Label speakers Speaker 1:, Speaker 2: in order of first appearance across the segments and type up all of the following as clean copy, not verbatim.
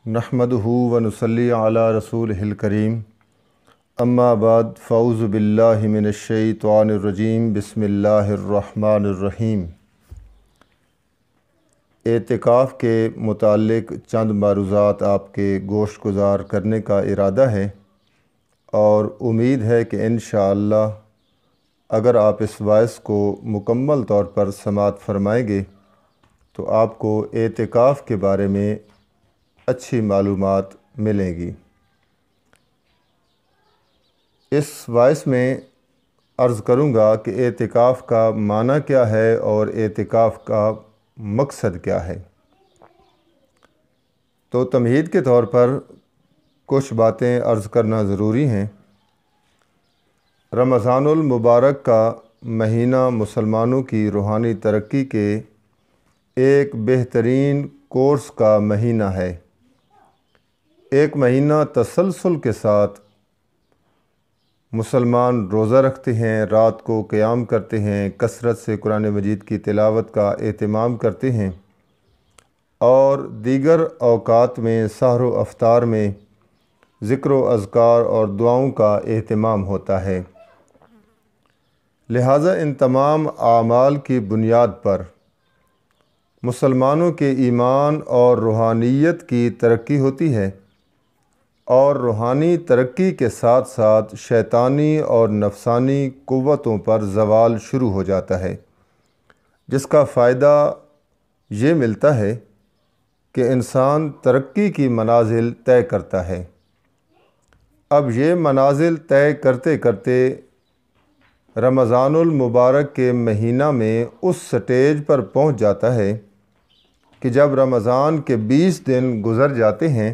Speaker 1: نحمدہ و نصلی علی رسولہ الکریم اما بعد فاعوذ باللہ من الشیطان الرجیم بسم اللہ الرحمن الرحیم۔ اعتکاف کے متعلق چند معروضات آپ کے گوش گزار کرنے کا ارادہ ہے اور امید ہے کہ انشاءاللہ اگر آپ اس وائس کو مکمل طور پر سماعت فرمائیں گے تو آپ کو اعتکاف کے بارے میں اچھی معلومات ملیں گی۔ اس وائس میں عرض کروں گا کہ اعتکاف کا معنی کیا ہے اور اعتکاف کا مقصد کیا ہے۔ تو تمہید کے طور پر کچھ باتیں عرض کرنا ضروری ہیں۔ رمضان المبارک کا مہینہ مسلمانوں کی روحانی ترقی کے ایک بہترین کورس کا مہینہ ہے۔ ایک مہینہ تسلسل کے ساتھ مسلمان روزہ رکھتے ہیں، رات کو قیام کرتے ہیں، کثرت سے قرآن مجید کی تلاوت کا اہتمام کرتے ہیں اور دیگر اوقات میں سحر و افطار میں ذکر و اذکار اور دعاؤں کا اہتمام ہوتا ہے۔ لہٰذا ان تمام اعمال کی بنیاد پر مسلمانوں کے ایمان اور روحانیت کی ترقی ہوتی ہے اور روحانی ترقی کے ساتھ ساتھ شیطانی اور نفسانی قوتوں پر زوال شروع ہو جاتا ہے، جس کا فائدہ یہ ملتا ہے کہ انسان ترقی کی منازل طے کرتا ہے۔ اب یہ منازل طے کرتے کرتے رمضان المبارک کے مہینہ میں اس سٹیج پر پہنچ جاتا ہے کہ جب رمضان کے 20 دن گزر جاتے ہیں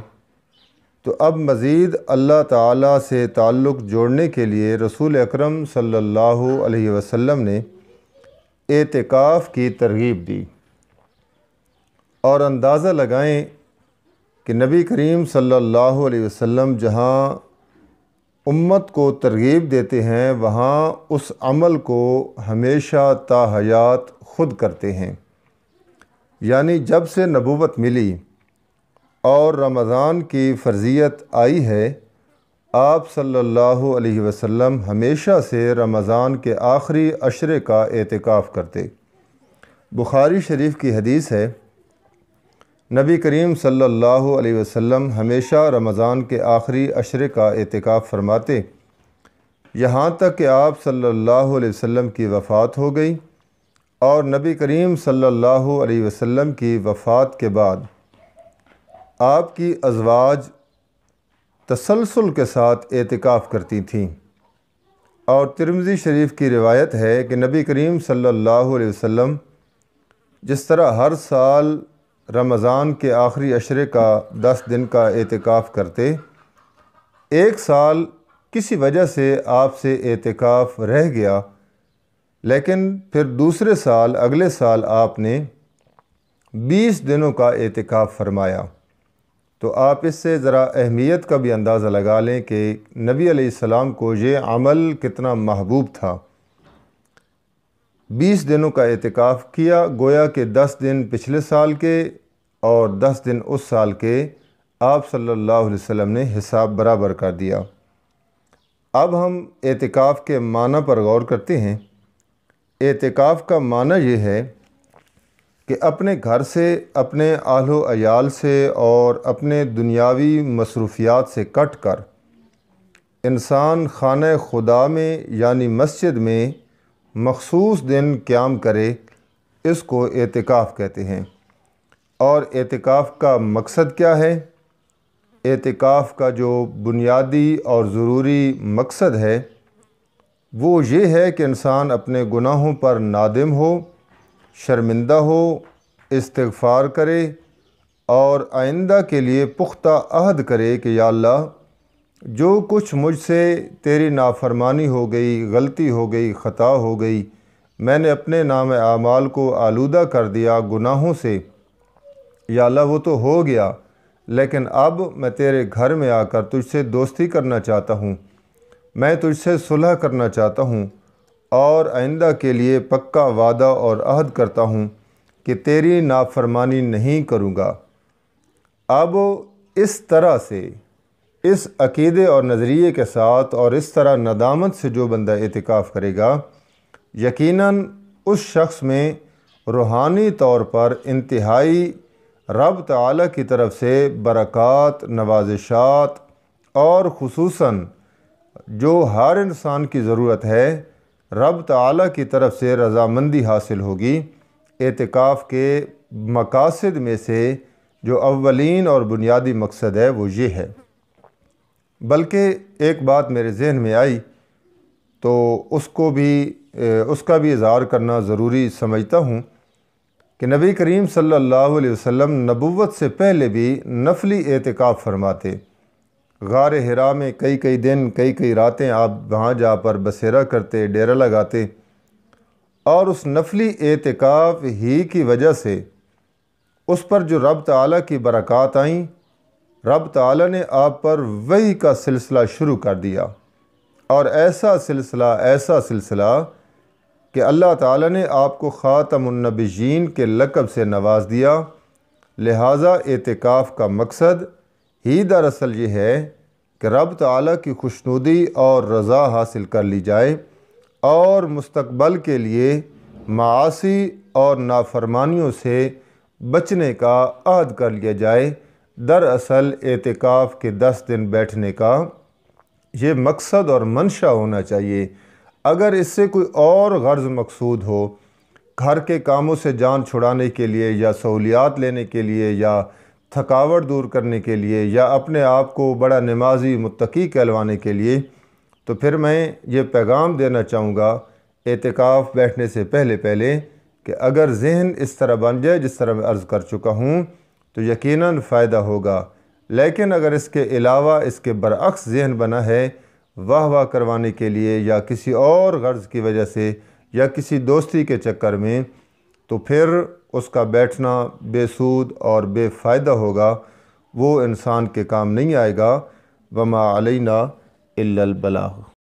Speaker 1: تو اب مزید اللہ تعالیٰ سے تعلق جوڑنے کے لیے رسول اکرم صلی اللہ علیہ وسلم نے اعتکاف کی ترغیب دی۔ اور اندازہ لگائیں کہ نبی کریم صلی اللہ علیہ وسلم جہاں امت کو ترغیب دیتے ہیں وہاں اس عمل کو ہمیشہ تا حیات خود کرتے ہیں۔ یعنی جب سے نبوت ملی اور رمضان کی فرضیت آئی ہے، آپ صلی اللہ علیہ وسلم ہمیشہ سے رمضان کے آخری عشرے کا اعتکاف کرتے۔ بخاری شریف کی حدیث ہے، نبی کریم صلی اللہ علیہ وسلم ہمیشہ رمضان کے آخری عشرے کا اعتکاف فرماتے، یہاں تک کہ آپ صلی اللہ علیہ وسلم کی وفات ہو گئی اور نبی کریم صلی اللہ علیہ وسلم کی وفات کے بعد آپ کی ازواج تسلسل کے ساتھ اعتکاف کرتی تھیں۔ اور ترمذی شریف کی روایت ہے کہ نبی کریم صلی اللہ علیہ وسلم جس طرح ہر سال رمضان کے آخری عشرے کا 10 دن کا اعتکاف کرتے، ایک سال کسی وجہ سے آپ سے اعتکاف رہ گیا، لیکن پھر دوسرے سال اگلے سال آپ نے 20 دنوں کا اعتکاف فرمایا۔ تو آپ اس سے ذرا اہمیت کا بھی اندازہ لگا لیں کہ نبی علیہ السلام کو یہ عمل کتنا محبوب تھا۔ 20 دنوں کا اعتکاف کیا، گویا کہ 10 دن پچھلے سال کے اور 10 دن اس سال کے آپ صلی اللہ علیہ وسلم نے حساب برابر کر دیا۔ اب ہم اعتکاف کے معنی پر غور کرتے ہیں۔ اعتکاف کا معنی یہ ہے کہ اپنے گھر سے، اپنے اہل و عیال سے اور اپنے دنیاوی مصروفیات سے کٹ کر انسان خانہ خدا میں یعنی مسجد میں مخصوص دن قیام کرے، اس کو اعتکاف کہتے ہیں۔ اور اعتکاف کا مقصد کیا ہے؟ اعتکاف کا جو بنیادی اور ضروری مقصد ہے وہ یہ ہے کہ انسان اپنے گناہوں پر نادم ہو، شرمندہ ہو، استغفار کرے اور آئندہ کے لیے پختہ عہد کرے کہ یا اللہ، جو کچھ مجھ سے تیری نافرمانی ہو گئی، غلطی ہو گئی، خطا ہو گئی، میں نے اپنے نام اعمال کو آلودہ کر دیا گناہوں سے، یا اللہ وہ تو ہو گیا، لیکن اب میں تیرے گھر میں آ کر تجھ سے دوستی کرنا چاہتا ہوں، میں تجھ سے صلح کرنا چاہتا ہوں اور آئندہ کے لیے پکا وعدہ اور عہد کرتا ہوں کہ تیری نافرمانی نہیں کروں گا۔ اب اس طرح سے، اس عقیدے اور نظریے کے ساتھ اور اس طرح ندامت سے جو بندہ اعتکاف کرے گا، یقیناً اس شخص میں روحانی طور پر انتہائی رب تعالیٰ کی طرف سے برکات، نوازشات اور خصوصاً جو ہر انسان کی ضرورت ہے، رب تعالیٰ کی طرف سے رضامندی حاصل ہوگی۔ اعتکاف کے مقاصد میں سے جو اولین اور بنیادی مقصد ہے وہ یہ ہے۔ بلکہ ایک بات میرے ذہن میں آئی تو اس کا بھی اظہار کرنا ضروری سمجھتا ہوں کہ نبی کریم صلی اللہ علیہ وسلم نبوت سے پہلے بھی نفلی اعتکاف فرماتے۔ غار حرا میں کئی کئی دن، کئی راتیں آپ وہاں جا پر بسیرا کرتے، ڈیرا لگاتے، اور اس نفلی اعتکاف ہی کی وجہ سے اس پر جو رب تعالیٰ کی برکات آئیں، رب تعالیٰ نے آپ پر وحی کا سلسلہ شروع کر دیا، اور ایسا سلسلہ کہ اللہ تعالیٰ نے آپ کو خاتم النبیین کے لقب سے نواز دیا۔ لہٰذا اعتکاف کا مقصد ہی دراصل یہ ہے کہ رب تعالیٰ کی خوشنودی اور رضا حاصل کر لی جائے اور مستقبل کے لیے معاصی اور نافرمانیوں سے بچنے کا عہد کر لیا جائے۔ دراصل اعتکاف کے 10 دن بیٹھنے کا یہ مقصد اور منشا ہونا چاہیے۔ اگر اس سے کوئی اور غرض مقصود ہو، گھر کے کاموں سے جان چھڑانے کے لیے یا سہولیات لینے کے لیے یا تھکاوٹ دور کرنے کے لیے یا اپنے آپ کو بڑا نمازی متقی کہلوانے کے لیے، تو پھر میں یہ پیغام دینا چاہوں گا اعتکاف بیٹھنے سے پہلے کہ اگر ذہن اس طرح بن جائے جس طرح میں عرض کر چکا ہوں تو یقیناً فائدہ ہوگا، لیکن اگر اس کے علاوہ اس کے برعکس ذہن بنا ہے واہ کروانے کے لیے یا کسی اور غرض کی وجہ سے یا کسی دوستی کے چکر میں، تو پھر اس کا بیٹھنا بے سود اور بے فائدہ ہوگا، وہ انسان کے کام نہیں آئے گا۔ وما علینا الا البلاغ۔